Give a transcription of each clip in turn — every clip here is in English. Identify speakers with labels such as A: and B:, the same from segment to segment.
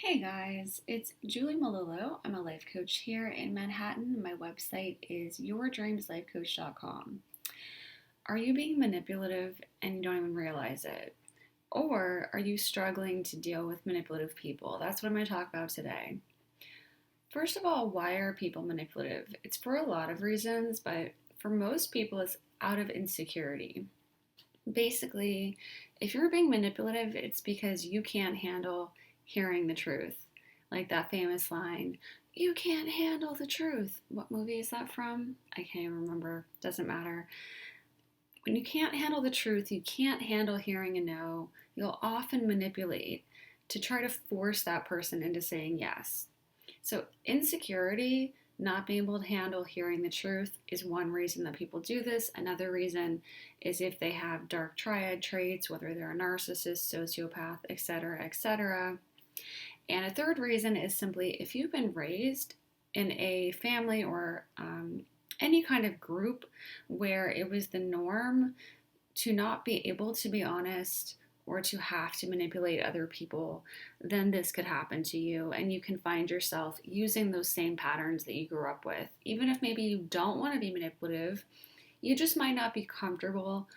A: Hey guys, it's Julie Malillo. I'm a life coach here in Manhattan. My website is yourdreamslifecoach.com. Are you being manipulative and you don't even realize it? Or are you struggling to deal with manipulative people? That's what I'm going to talk about today. First of all, why are people manipulative? It's for a lot of reasons, but for most people, it's out of insecurity. Basically, if you're being manipulative, it's because you can't handle hearing the truth. Like that famous line, you can't handle the truth. What movie is that from? I can't even remember. Doesn't matter. When you can't handle the truth, you can't handle hearing a no, you'll often manipulate to try to force that person into saying yes. So, insecurity, not being able to handle hearing the truth, is one reason that people do this. Another reason is if they have dark triad traits, whether they're a narcissist, sociopath, etc., etc. And a third reason is simply if you've been raised in a family or any kind of group where it was the norm to not be able to be honest or to have to manipulate other people, then this could happen to you. And you can find yourself using those same patterns that you grew up with. Even if maybe you don't want to be manipulative, you just might not be comfortable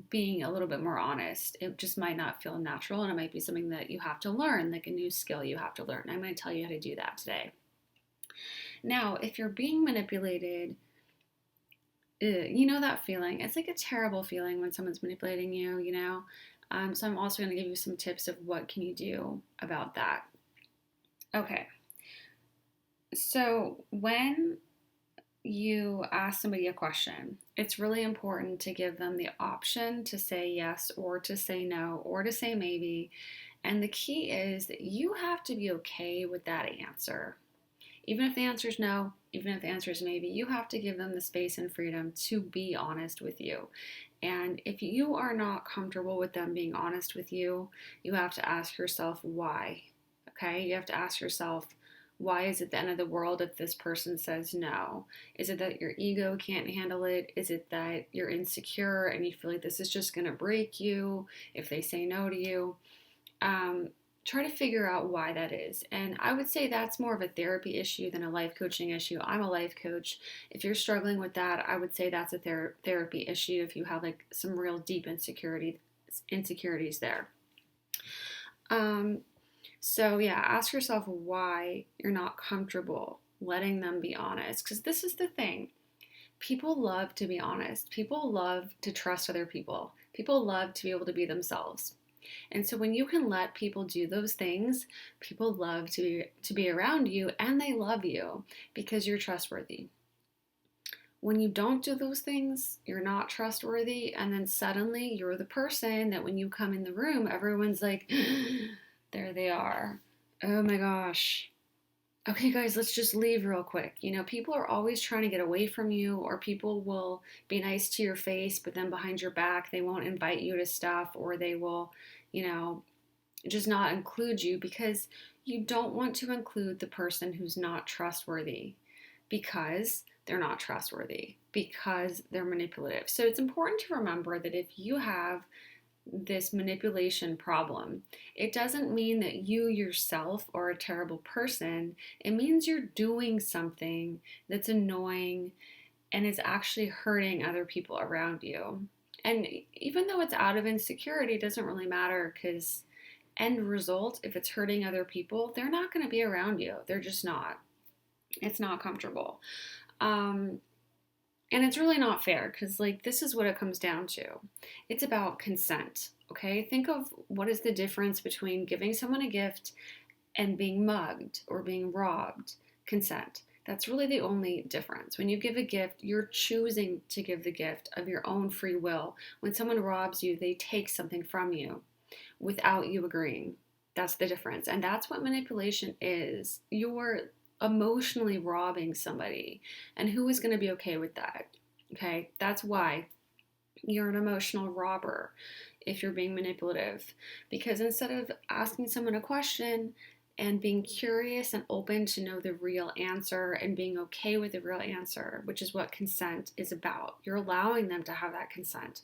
A: being a little bit more honest. It just might not feel natural, and it might be something that you have to learn, like a new skill you have to learn. I'm going to tell you how to do that today. Now, if you're being manipulated, you know that feeling. It's like a terrible feeling when someone's manipulating you. So I'm also going to give you some tips of what can you do about that. Okay. So when you ask somebody a question, it's really important to give them the option to say yes or to say no or to say maybe. And the key is that you have to be okay with that answer. Even if the answer is no, even if the answer is maybe, you have to give them the space and freedom to be honest with you. And if you are not comfortable with them being honest with you, you have to ask yourself why. Okay? You have to ask yourself, why is it the end of the world if this person says no? Is it that your ego can't handle it? Is it that you're insecure and you feel like this is just going to break you if they say no to you? Try to figure out why that is. And I would say that's more of a therapy issue than a life coaching issue. I'm a life coach. If you're struggling with that, I would say that's a therapy issue if you have like some real deep insecurities there. So yeah, ask yourself why you're not comfortable letting them be honest. Because this is the thing. People love to be honest. People love to trust other people. People love to be able to be themselves. And so when you can let people do those things, people love to be around you, and they love you because you're trustworthy. When you don't do those things, you're not trustworthy, and then suddenly you're the person that when you come in the room, everyone's like, there they are. Oh my gosh. Okay, guys, let's just leave real quick. People are always trying to get away from you, or people will be nice to your face, but then behind your back, they won't invite you to stuff, or they will, just not include you because you don't want to include the person who's not trustworthy because they're not trustworthy, because they're manipulative. So it's important to remember that if you have this manipulation problem, it doesn't mean that you yourself are a terrible person. It means you're doing something that's annoying and is actually hurting other people around you. And even though it's out of insecurity, it doesn't really matter because end result, if it's hurting other people, they're not going to be around you. They're just not. It's not comfortable. And it's really not fair because, this is what it comes down to. It's about consent, okay? Think of what is the difference between giving someone a gift and being mugged or being robbed. Consent. That's really the only difference. When you give a gift, you're choosing to give the gift of your own free will. When someone robs you, they take something from you without you agreeing. That's the difference. And that's what manipulation is. You're emotionally robbing somebody. And who is going to be okay with that? Okay, that's why you're an emotional robber if you're being manipulative. Because instead of asking someone a question and being curious and open to know the real answer and being okay with the real answer, which is what consent is about, you're allowing them to have that consent.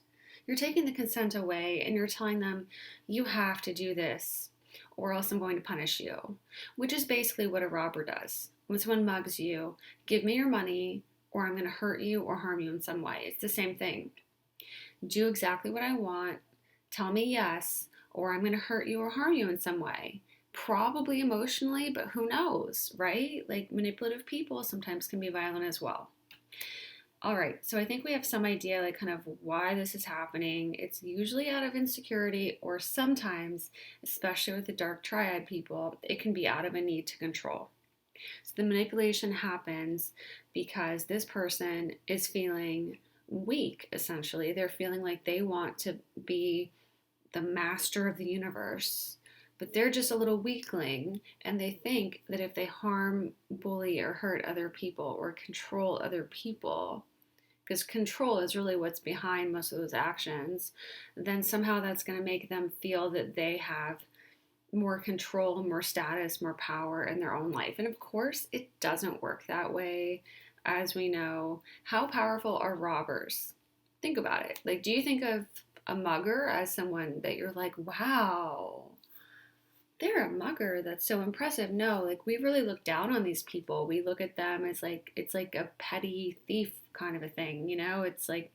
A: You're taking the consent away and you're telling them, you have to do this. or else I'm going to punish you, which is basically what a robber does. When someone mugs you, give me your money or I'm going to hurt you or harm you in some way. It's the same thing. Do exactly what I want, tell me yes, or I'm going to hurt you or harm you in some way. Probably emotionally, but who knows, right? Like manipulative people sometimes can be violent as well. All right, so I think we have some idea like kind of why this is happening. It's usually out of insecurity, or sometimes, especially with the dark triad people, it can be out of a need to control. So the manipulation happens because this person is feeling weak, essentially. They're feeling like they want to be the master of the universe, but they're just a little weakling, and they think that if they harm, bully, or hurt other people or control other people, because control is really what's behind most of those actions, then somehow that's going to make them feel that they have more control, more status, more power in their own life. And of course, it doesn't work that way. As we know, how powerful are robbers? Think about it. Like, do you think of a mugger as someone that you're like, wow, they're a mugger, that's so impressive? No, like we really look down on these people. We look at them as like, it's like a petty thief kind of a thing, you know? It's like,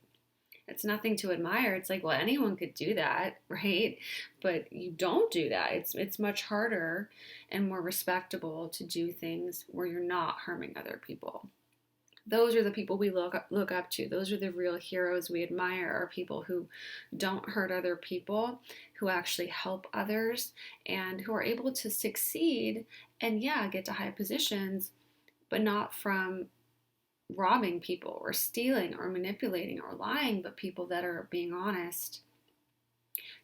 A: it's nothing to admire. It's like, well, anyone could do that, right? But you don't do that. It's much harder and more respectable to do things where you're not harming other people. Those are the people we look up to. Those are the real heroes we admire, are people who don't hurt other people, who actually help others, and who are able to succeed and, yeah, get to high positions, but not from robbing people or stealing or manipulating or lying, but people that are being honest.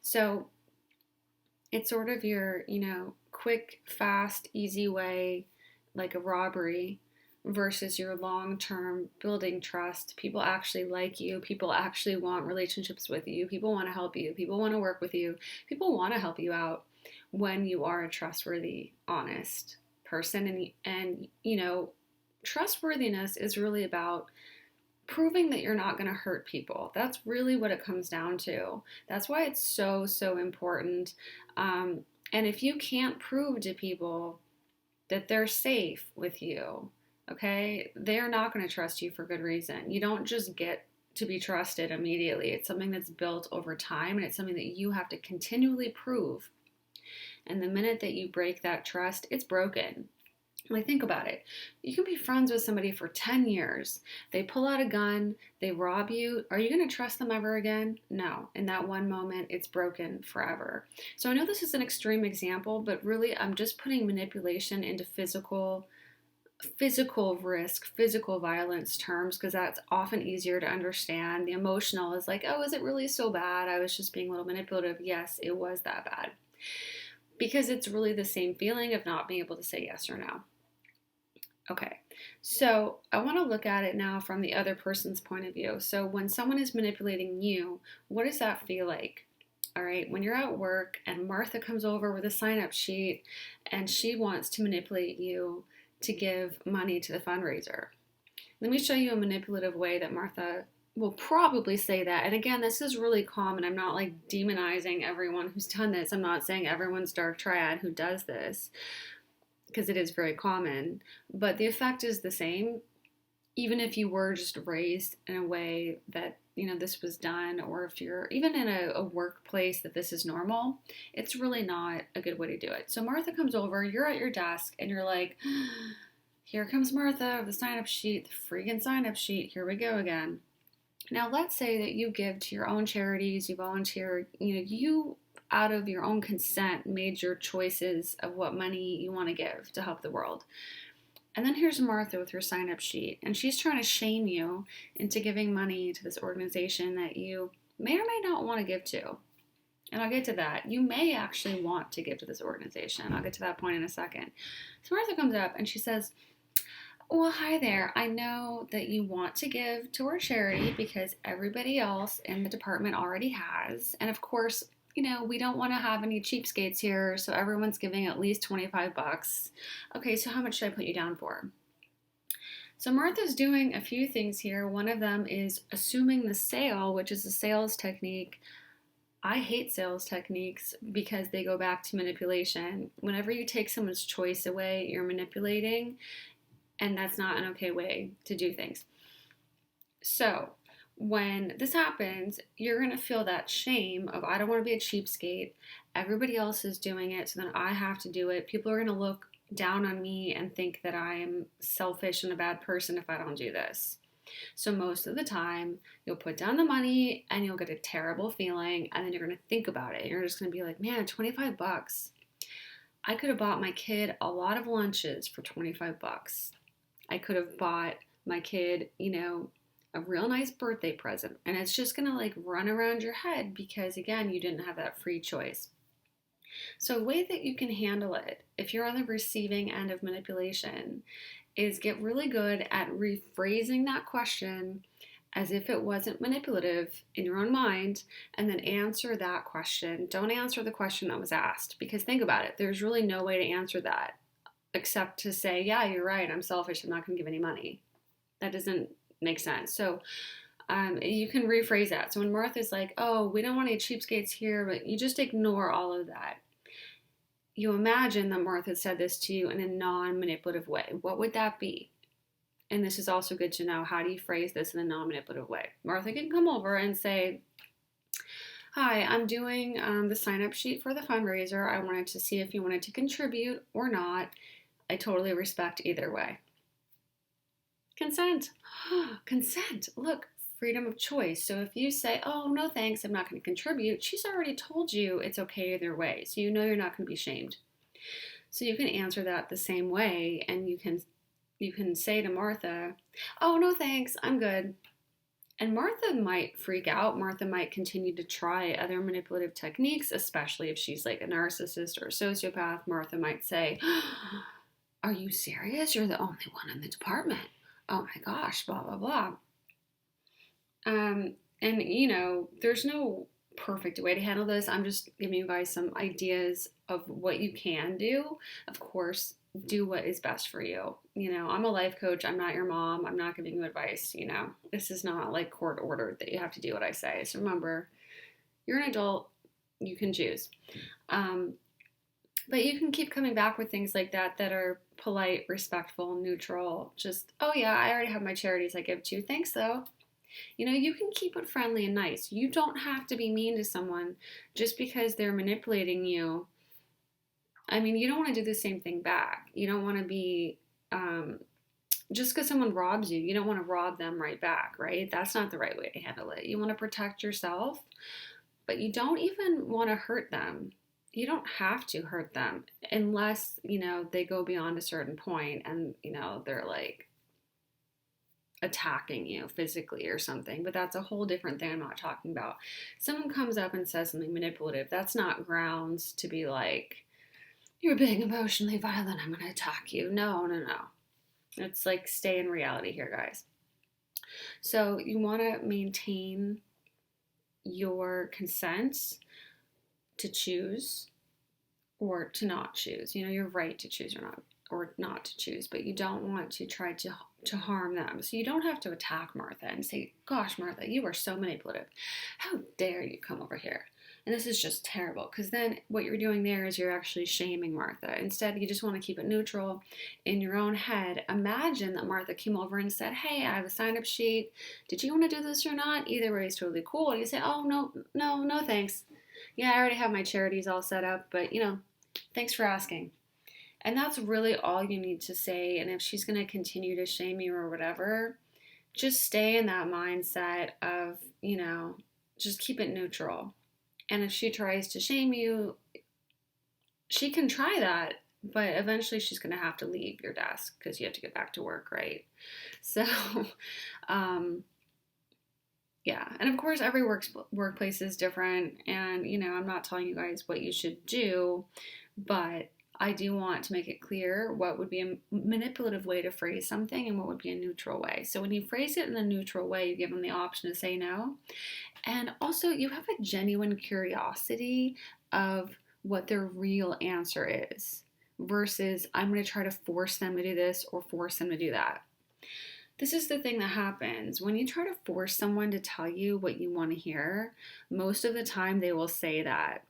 A: So it's sort of your, quick, fast, easy way, like a robbery, versus your long-term building trust. People actually like you. People actually want relationships with you. People want to help you. People want to work with you. People want to help you out when you are a trustworthy, honest person. And trustworthiness is really about proving that you're not going to hurt people. That's really what it comes down to. That's why it's so, so important. And if you can't prove to people that they're safe with you, okay, they're not going to trust you for good reason. You don't just get to be trusted immediately. It's something that's built over time, and it's something that you have to continually prove. And the minute that you break that trust, it's broken. Like, think about it. You can be friends with somebody for 10 years. They pull out a gun, they rob you. Are you going to trust them ever again? No. In that one moment, it's broken forever. So I know this is an extreme example, but really I'm just putting manipulation into physical risk, physical violence terms, because that's often easier to understand. The emotional is like, oh, is it really so bad? I was just being a little manipulative. Yes, it was that bad. Because it's really the same feeling of not being able to say yes or no. Okay, so I want to look at it now from the other person's point of view. So when someone is manipulating you, what does that feel like? All right, when you're at work and Martha comes over with a sign-up sheet and she wants to manipulate you to give money to the fundraiser. Let me show you a manipulative way that Martha will probably say that. And again, this is really common. I'm not like demonizing everyone who's done this. I'm not saying everyone's dark triad who does this, because it is very common. But the effect is the same, even if you were just raised in a way that, this was done, or if you're even in a workplace that this is normal, it's really not a good way to do it. So Martha comes over, you're at your desk, and you're like, here comes Martha with the sign-up sheet, the freaking sign-up sheet, here we go again. Now let's say that you give to your own charities, you volunteer, you out of your own consent made your choices of what money you want to give to help the world. And then here's Martha with her sign-up sheet, and she's trying to shame you into giving money to this organization that you may or may not want to give to. And I'll get to that. You may actually want to give to this organization. I'll get to that point in a second. So Martha comes up and she says, well, hi there. I know that you want to give to our charity because everybody else in the department already has. And of course, we don't want to have any cheapskates here, so everyone's giving at least $25. Okay, so how much should I put you down for? So Martha's doing a few things here. One of them is assuming the sale, which is a sales technique, I hate sales techniques because they go back to manipulation. Whenever you take someone's choice away, you're manipulating, and that's not an okay way to do things. So, when this happens, you're going to feel that shame of, I don't want to be a cheapskate. Everybody else is doing it, so then I have to do it. People are going to look down on me and think that I'm selfish and a bad person if I don't do this. So most of the time, you'll put down the money and you'll get a terrible feeling, and then you're going to think about it. You're just going to be like, man, 25 bucks. I could have bought my kid a lot of lunches for 25 bucks. I could have bought my kid, a real nice birthday present. And it's just going to like run around your head because, again, you didn't have that free choice. So, a way that you can handle it if you're on the receiving end of manipulation is get really good at rephrasing that question as if it wasn't manipulative in your own mind, and then answer that question. Don't answer the question that was asked, because think about it, there's really no way to answer that except to say, yeah, you're right, I'm selfish, I'm not going to give any money. That doesn't make sense. So you can rephrase that. So when Martha's like, oh, we don't want any cheapskates here, but you just ignore all of that. You imagine that Martha said this to you in a non-manipulative way. What would that be? And this is also good to know. How do you phrase this in a non-manipulative way? Martha can come over and say, hi, I'm doing the sign-up sheet for the fundraiser. I wanted to see if you wanted to contribute or not. I totally respect either way. Consent. Consent. Look, freedom of choice. So if you say, oh, no thanks, I'm not going to contribute, she's already told you it's okay either way. So you know you're not going to be shamed. So you can answer that the same way, and you can say to Martha, oh, no thanks, I'm good. And Martha might freak out. Martha might continue to try other manipulative techniques, especially if she's like a narcissist or a sociopath. Martha might say, are you serious? You're the only one in the department. Oh my gosh, blah, blah, blah. And there's no perfect way to handle this. I'm just giving you guys some ideas of what you can do. Of course, do what is best for you. I'm a life coach. I'm not your mom. I'm not giving you advice. This is not like court ordered that you have to do what I say. So remember, you're an adult. You can choose. But you can keep coming back with things like that are polite, respectful, neutral. Just, oh yeah, I already have my charities I give to. Thanks though. You can keep it friendly and nice. You don't have to be mean to someone just because they're manipulating you. You don't want to do the same thing back. You don't want to be, just because someone robs you, you don't want to rob them right back, right? That's not the right way to handle it. You want to protect yourself, but you don't even want to hurt them. You don't have to hurt them unless, they go beyond a certain point and, they're like attacking you physically or something. But that's a whole different thing I'm not talking about. Someone comes up and says something manipulative. That's not grounds to be like, you're being emotionally violent, I'm going to attack you. No. It's like, stay in reality here, guys. So you want to maintain your consent to choose or to not choose. Your right to choose or not to choose, but you don't want to try to harm them. So you don't have to attack Martha and say, gosh, Martha, you are so manipulative. How dare you come over here? And this is just terrible, because then what you're doing there is you're actually shaming Martha. Instead, you just want to keep it neutral in your own head. Imagine that Martha came over and said, hey, I have a sign-up sheet. Did you want to do this or not? Either way is totally cool. And you say, oh, no, thanks. Yeah, I already have my charities all set up, but, thanks for asking. And that's really all you need to say. And if she's going to continue to shame you or whatever, just stay in that mindset of, just keep it neutral. And if she tries to shame you, she can try that, but eventually she's going to have to leave your desk because you have to get back to work, right? So, yeah. And of course, every workplace is different. And, I'm not telling you guys what you should do, but I do want to make it clear what would be a manipulative way to phrase something and what would be a neutral way. So when you phrase it in a neutral way, you give them the option to say no. And also, you have a genuine curiosity of what their real answer is versus I'm going to try to force them to do this or force them to do that. This is the thing that happens when you try to force someone to tell you what you want to hear. Most of the time, they will say that.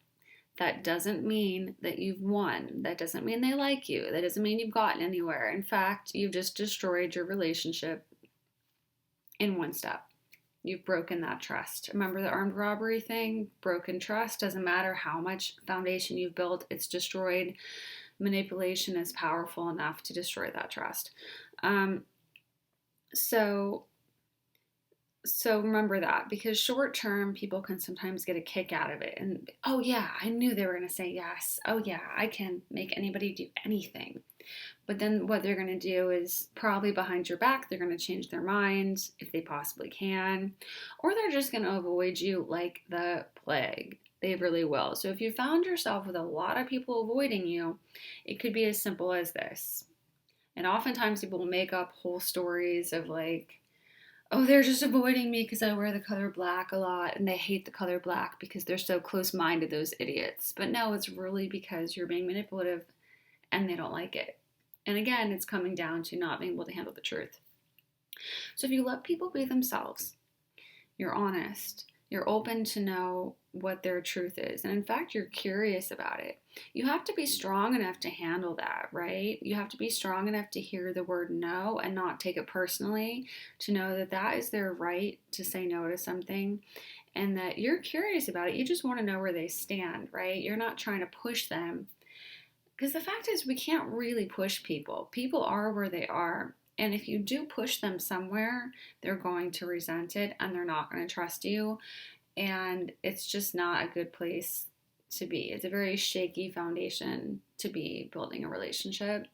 A: That doesn't mean that you've won. That doesn't mean they like you. That doesn't mean you've gotten anywhere. In fact, you've just destroyed your relationship in one step. You've broken that trust. Remember the armed robbery thing? Broken trust. Doesn't matter how much foundation you've built, it's destroyed. Manipulation is powerful enough to destroy that trust. Um, so So remember that, because short term people can sometimes get a kick out of it. And oh, yeah, I knew they were going to say yes. Oh, yeah, I can make anybody do anything. But then what they're going to do is probably behind your back, they're going to change their minds if they possibly can. Or they're just going to avoid you like the plague. They really will. So if you found yourself with a lot of people avoiding you, it could be as simple as this. And oftentimes people will make up whole stories of like, oh, they're just avoiding me because I wear the color black a lot and they hate the color black because they're so close minded, those idiots. But no, it's really because you're being manipulative and they don't like it. And again, it's coming down to not being able to handle the truth. So if you let people be themselves, you're honest, you're open to know what their truth is, and in fact, you're curious about it. You have to be strong enough to handle that, right? You have to be strong enough to hear the word no and not take it personally, to know that that is their right to say no to something and that you're curious about it. You just want to know where they stand, right? You're not trying to push them. Because the fact is, we can't really push people. People are where they are. And if you do push them somewhere, they're going to resent it and they're not going to trust you. And it's just not a good place to be. It's a very shaky foundation to be building a relationship.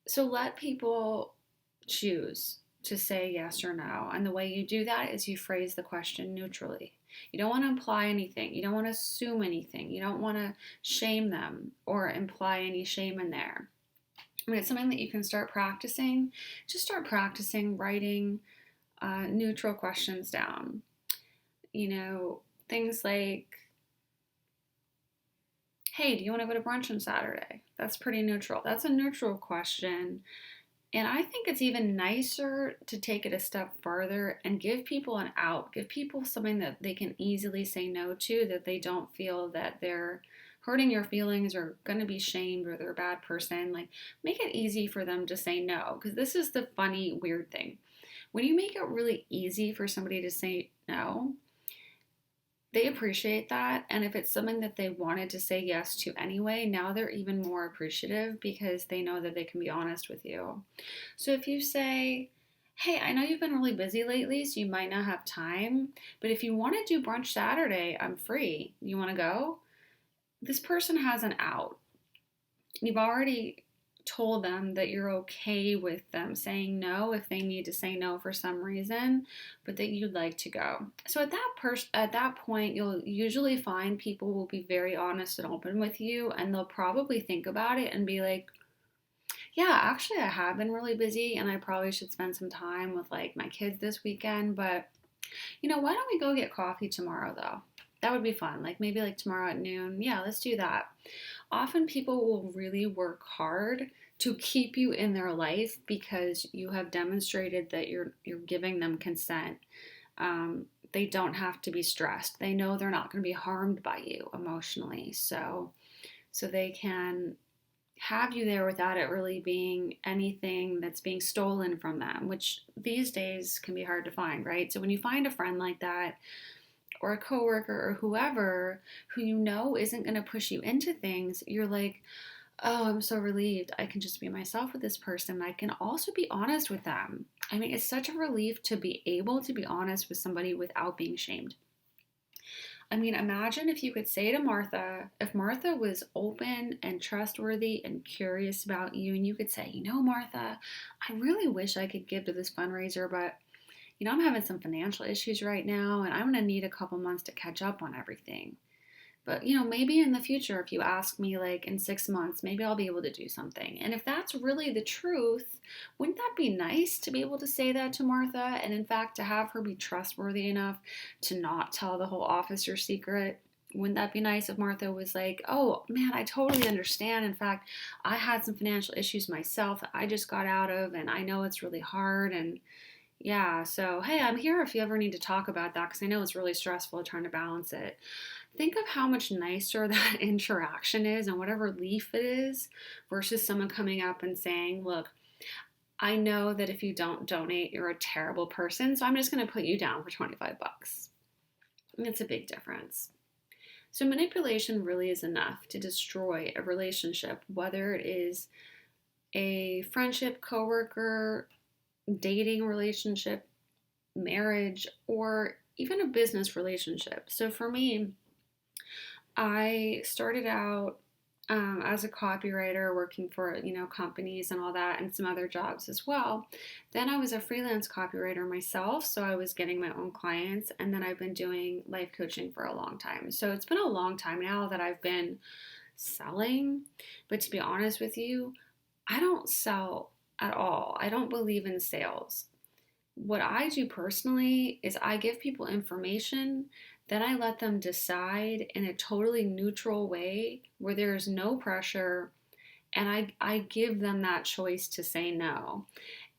A: So let people choose to say yes or no. And the way you do that is you phrase the question neutrally. You don't want to imply anything. You don't want to assume anything. You don't want to shame them or imply any shame in there. I mean, it's something that you can start practicing. Just start practicing writing neutral questions down. You know, things like, hey, do you want to go to brunch on Saturday? That's pretty neutral. That's a neutral question. And I think it's even nicer to take it a step further and give people an out. Give people something that they can easily say no to, that they don't feel that they're hurting your feelings or going to be shamed or they're a bad person. Like, make it easy for them to say no. Because this is the funny, weird thing. When you make it really easy for somebody to say no, they appreciate that. And if it's something that they wanted to say yes to anyway, now they're even more appreciative because they know that they can be honest with you. So if you say, hey, I know you've been really busy lately, so you might not have time, but if you want to do brunch Saturday, I'm free. You want to go? This person has an out. You've already told them that you're okay with them saying no if they need to say no for some reason, but that you'd like to go. So at that point, you'll usually find people will be very honest and open with you, and they'll probably think about it and be like, yeah, actually I have been really busy and I probably should spend some time with like my kids this weekend, but why don't we go get coffee tomorrow though? That would be fun. Like maybe like tomorrow at noon. Yeah, let's do that. Often people will really work hard to keep you in their life because you have demonstrated that you're giving them consent. They don't have to be stressed. They know they're not going to be harmed by you emotionally. So they can have you there without it really being anything that's being stolen from them, which these days can be hard to find, right? So when you find a friend like that, or a coworker or whoever who you know isn't going to push you into things, you're like, oh, I'm so relieved. I can just be myself with this person. I can also be honest with them. I mean, it's such a relief to be able to be honest with somebody without being shamed. I mean, imagine if you could say to Martha, if Martha was open and trustworthy and curious about you, and you could say, Martha, I really wish I could give to this fundraiser, but I'm having some financial issues right now and I'm going to need a couple months to catch up on everything. But, maybe in the future, if you ask me like in 6 months, maybe I'll be able to do something. And if that's really the truth, wouldn't that be nice to be able to say that to Martha? And in fact, to have her be trustworthy enough to not tell the whole office your secret? Wouldn't that be nice if Martha was like, oh man, I totally understand. In fact, I had some financial issues myself that I just got out of, and I know it's really hard. And yeah, so hey, I'm here if you ever need to talk about that because I know it's really stressful trying to balance it. Think of how much nicer that interaction is and what a relief it is versus someone coming up and saying, look, I know that if you don't donate, you're a terrible person, so I'm just going to put you down for 25 bucks. It's a big difference. So manipulation really is enough to destroy a relationship, whether it is a friendship, coworker, dating relationship, marriage, or even a business relationship. So for me, I started out as a copywriter working for companies and all that and some other jobs as well. Then I was a freelance copywriter myself, so I was getting my own clients, and then I've been doing life coaching for a long time. So it's been a long time now that I've been selling, but to be honest with you, I don't sell at all. I don't believe in sales. What I do personally is I give people information, then I let them decide in a totally neutral way where there's no pressure, and I give them that choice to say no.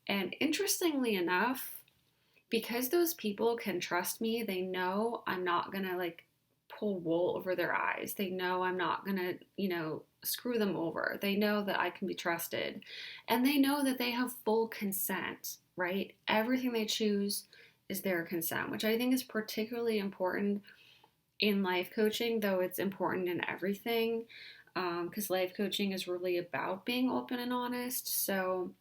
A: And interestingly enough, because those people can trust me, they know I'm not gonna like pull wool over their eyes. They know I'm not gonna, screw them over. They know that I can be trusted. And they know that they have full consent, right? Everything they choose is their consent, which I think is particularly important in life coaching, though it's important in everything, because life coaching is really about being open and honest. So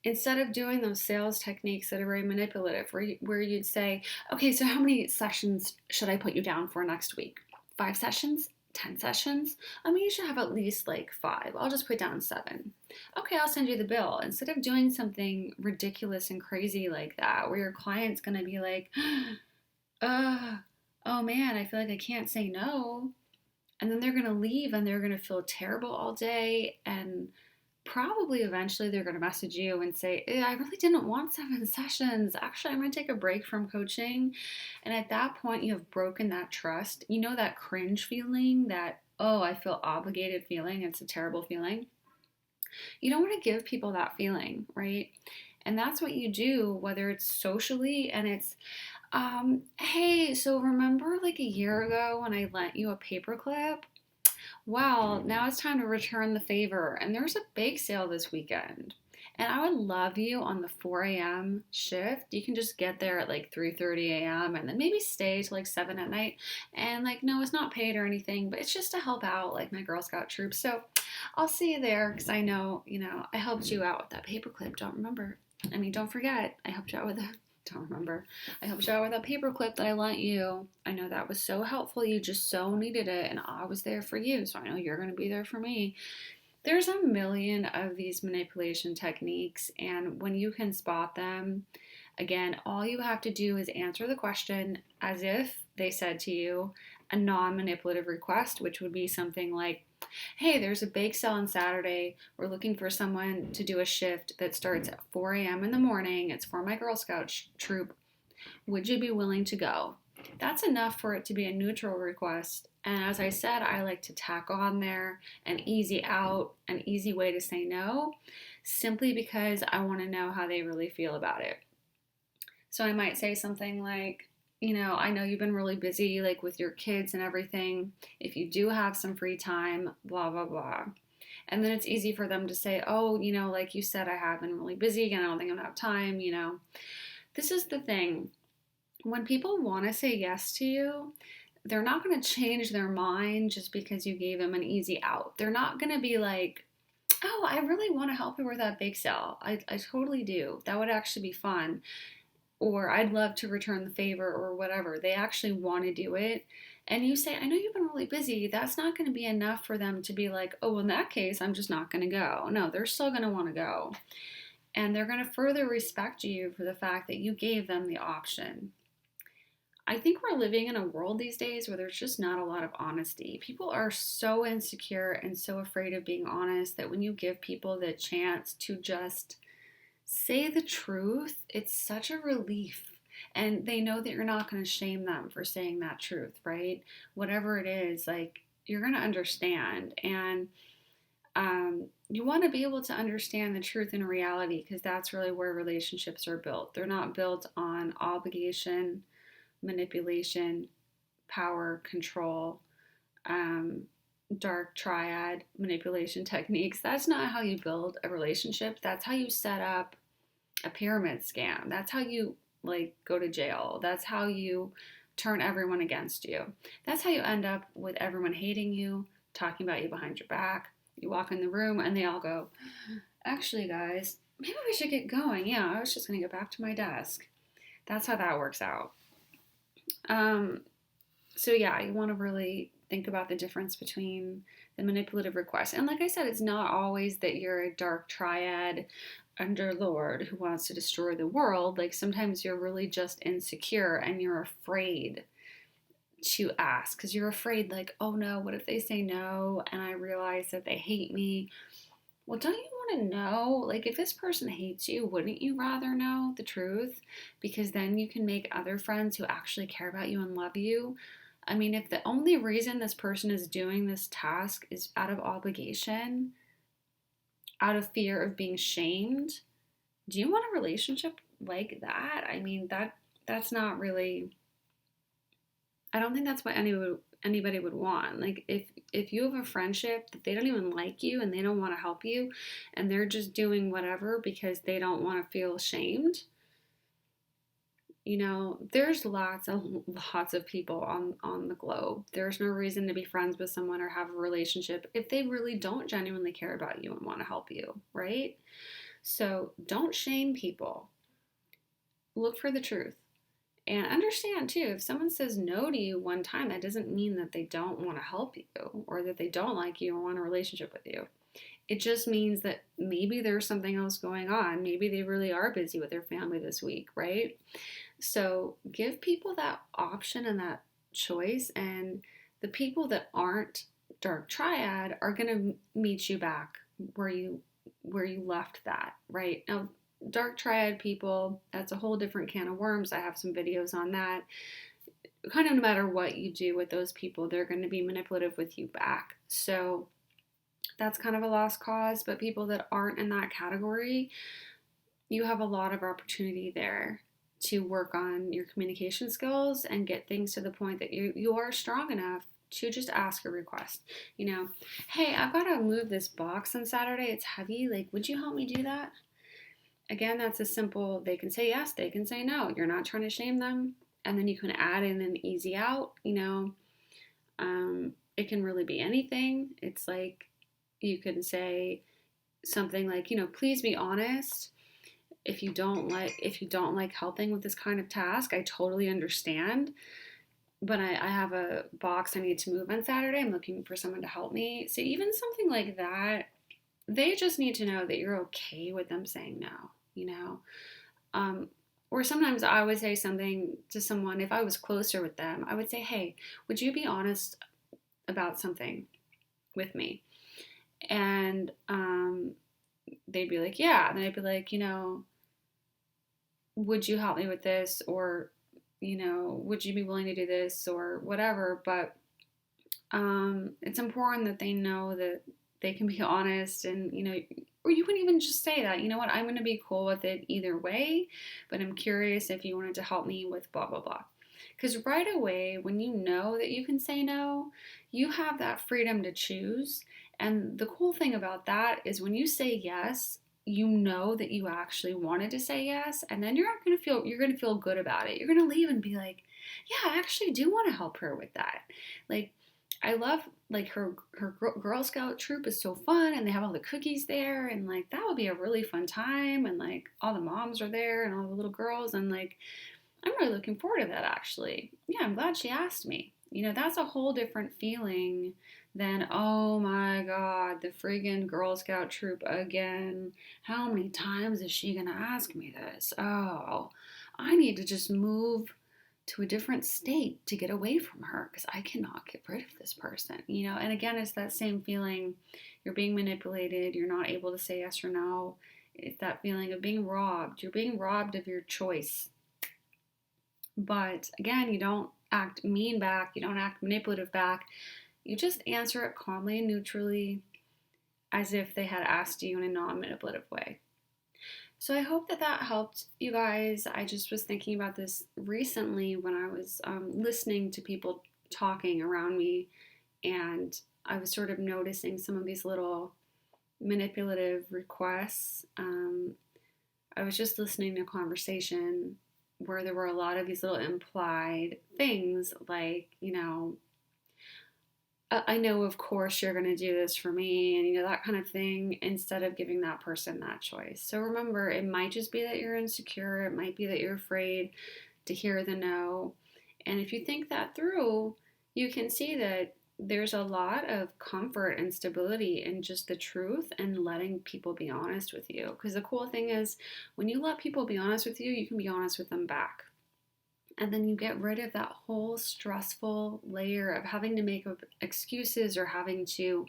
A: instead of doing those sales techniques that are very manipulative, where you'd say, okay, so how many sessions should I put you down for next week? 5 sessions? 10 sessions? I mean, you should have at least like 5. I'll just put down 7. Okay, I'll send you the bill. Instead of doing something ridiculous and crazy like that, where your client's gonna be like, oh man, I feel like I can't say no. And then they're gonna leave and they're gonna feel terrible all day, and probably eventually they're going to message you and say, I really didn't want 7 sessions. Actually, I'm going to take a break from coaching. And at that point, you have broken that trust. You know, that cringe feeling, that, oh, I feel obligated feeling. It's a terrible feeling. You don't want to give people that feeling, right? And that's what you do, whether it's socially and it's, hey, so remember like a year ago when I lent you a paperclip? Well, now it's time to return the favor, and there's a bake sale this weekend. And I would love you on the 4 a.m. shift. You can just get there at like 3:30 a.m. and then maybe stay till like 7 at night. And like, no, it's not paid or anything, but it's just to help out like my Girl Scout troop. So I'll see you there because I know, I helped you out with that paperclip. Don't forget, I helped you out with that. Don't remember. I helped you out with that paperclip that I lent you. I know that was so helpful. You just so needed it, and I was there for you, so I know you're going to be there for me. There's a million of these manipulation techniques, and when you can spot them, again, all you have to do is answer the question as if they said to you a non-manipulative request, which would be something like, hey, there's a bake sale on Saturday. We're looking for someone to do a shift that starts at 4 a.m. in the morning. It's for my Girl Scout troop. Would you be willing to go? That's enough for it to be a neutral request. And as I said, I like to tack on there an easy out, an easy way to say no, simply because I want to know how they really feel about it. So I might say something like, I know you've been really busy, like with your kids and everything. If you do have some free time, blah, blah, blah. And then it's easy for them to say, oh, like you said, I have been really busy and I don't think I'm gonna have time, This is the thing. When people want to say yes to you, they're not going to change their mind just because you gave them an easy out. They're not going to be like, oh, I really want to help you with that bake sale. I totally do. That would actually be fun. Or I'd love to return the favor or whatever. They actually want to do it. And you say, I know you've been really busy. That's not going to be enough for them to be like, oh, well, in that case, I'm just not going to go. No, they're still going to want to go. And they're going to further respect you for the fact that you gave them the option. I think we're living in a world these days where there's just not a lot of honesty. People are so insecure and so afraid of being honest that when you give people the chance to just say the truth, it's such a relief. And they know that you're not going to shame them for saying that truth, right? Whatever it is, like, you're going to understand. And you want to be able to understand the truth and reality, because that's really where relationships are built. They're not built on obligation, manipulation, power, control, um, dark triad manipulation techniques. That's not how you build a relationship. That's how you set up a pyramid scam. That's how you like go to jail. That's how you turn everyone against you. That's how you end up with everyone hating you, talking about you behind your back. You walk in the room and they all go, actually, guys, maybe we should get going. Yeah, I was just going to get back to my desk. That's how that works out. Um, so yeah, you want to really think about the difference between the manipulative request. And like I said, it's not always that you're a dark triad underlord who wants to destroy the world. Like sometimes you're really just insecure and you're afraid to ask because you're afraid, like, oh no, what if they say no and I realize that they hate me? Well, don't you want to know? Like, if this person hates you, wouldn't you rather know the truth? Because then you can make other friends who actually care about you and love you. I mean, if the only reason this person is doing this task is out of obligation, out of fear of being shamed, do you want a relationship like that? I mean, that's not really, I don't think that's what anybody would want. Like if you have a friendship that they don't even like you and they don't want to help you and they're just doing whatever because they don't want to feel shamed, there's lots of people on the globe. There's no reason to be friends with someone or have a relationship if they really don't genuinely care about you and want to help you, right? So don't shame people. Look for the truth. And understand too, if someone says no to you one time, that doesn't mean that they don't want to help you or that they don't like you or want a relationship with you. It just means that maybe there's something else going on. Maybe they really are busy with their family this week, right? So give people that option and that choice. And the people that aren't dark triad are going to meet you back where you left that, right? Now, dark triad people, that's a whole different can of worms. I have some videos on that. Kind of no matter what you do with those people, they're going to be manipulative with you back. So that's kind of a lost cause. But people that aren't in that category, you have a lot of opportunity there to work on your communication skills and get things to the point that you are strong enough to just ask a request. Hey, I've got to move this box on Saturday. It's heavy. Like, would you help me do that? Again, that's a simple, they can say yes, they can say no. You're not trying to shame them. And then you can add in an easy out, it can really be anything. It's like, you can say something like, please be honest. If you don't like helping with this kind of task, I totally understand. But I have a box I need to move on Saturday. I'm looking for someone to help me. So even something like that, they just need to know that you're okay with them saying no, Or sometimes I would say something to someone, if I was closer with them, I would say, hey, would you be honest about something with me? And they'd be like, yeah. And then I'd be like, would you help me with this? Or, would you be willing to do this or whatever? But it's important that they know that they can be honest and, or you can even just say that, you know what, I'm going to be cool with it either way, but I'm curious if you wanted to help me with blah, blah, blah. Because right away, when you know that you can say no, you have that freedom to choose. And the cool thing about that is when you say yes, you know that you actually wanted to say yes, and then you're going to feel good about it. You're going to leave and be like, yeah, I actually do want to help her with that. Like, I love, like, her Girl Scout troop is so fun, and they have all the cookies there, and like that would be a really fun time, and like all the moms are there and all the little girls, and like I'm really looking forward to that actually. Yeah, I'm glad she asked me. That's a whole different feeling than, oh my God, the friggin' Girl Scout troop again. How many times is she gonna ask me this? Oh, I need to just move to a different state to get away from her because I cannot get rid of this person. And again, it's that same feeling. You're being manipulated. You're not able to say yes or no. It's that feeling of being robbed. You're being robbed of your choice. But again, you don't act mean back, you don't act manipulative back. You just answer it calmly and neutrally as if they had asked you in a non manipulative way. So I hope that that helped you guys. I just was thinking about this recently when I was listening to people talking around me, and I was sort of noticing some of these little manipulative requests. I was just listening to a conversation where there were a lot of these little implied things like, I know, of course, you're going to do this for me, and that kind of thing, instead of giving that person that choice. So remember, it might just be that you're insecure, it might be that you're afraid to hear the no. And if you think that through, you can see that there's a lot of comfort and stability in just the truth and letting people be honest with you. Because the cool thing is, when you let people be honest with you, you can be honest with them back. And then you get rid of that whole stressful layer of having to make excuses or having to,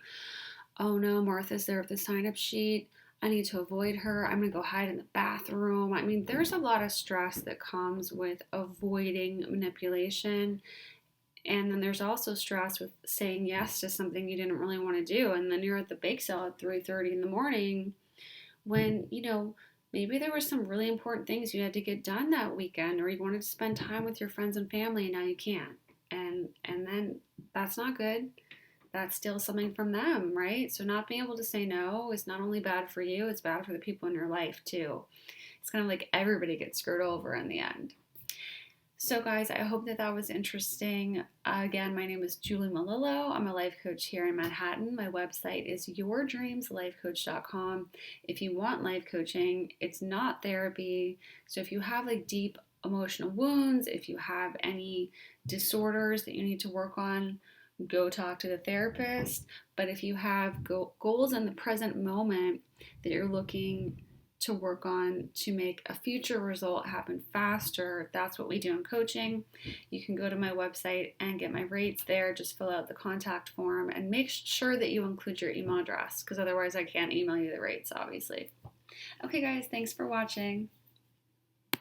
A: oh no, Martha's there with the sign up sheet. I need to avoid her. I'm going to go hide in the bathroom. I mean, there's a lot of stress that comes with avoiding manipulation. And then there's also stress with saying yes to something you didn't really want to do. And then you're at the bake sale at 3:30 in the morning when, maybe there were some really important things you had to get done that weekend, or you wanted to spend time with your friends and family and now you can't. And then that's not good. That's still something from them, right? So not being able to say no is not only bad for you, it's bad for the people in your life too. It's kind of like everybody gets screwed over in the end. So, guys, I hope that that was interesting. Again, my name is Julie Malillo. I'm a life coach here in Manhattan. My website is yourdreamslifecoach.com. If you want life coaching, it's not therapy. So, if you have like deep emotional wounds, if you have any disorders that you need to work on, go talk to the therapist. But if you have goals in the present moment that you're looking to work on to make a future result happen faster, that's what we do in coaching. You can go to my website and get my rates there. Just fill out the contact form and make sure that you include your email address, because otherwise I can't email you the rates, obviously. Okay, guys, thanks for watching.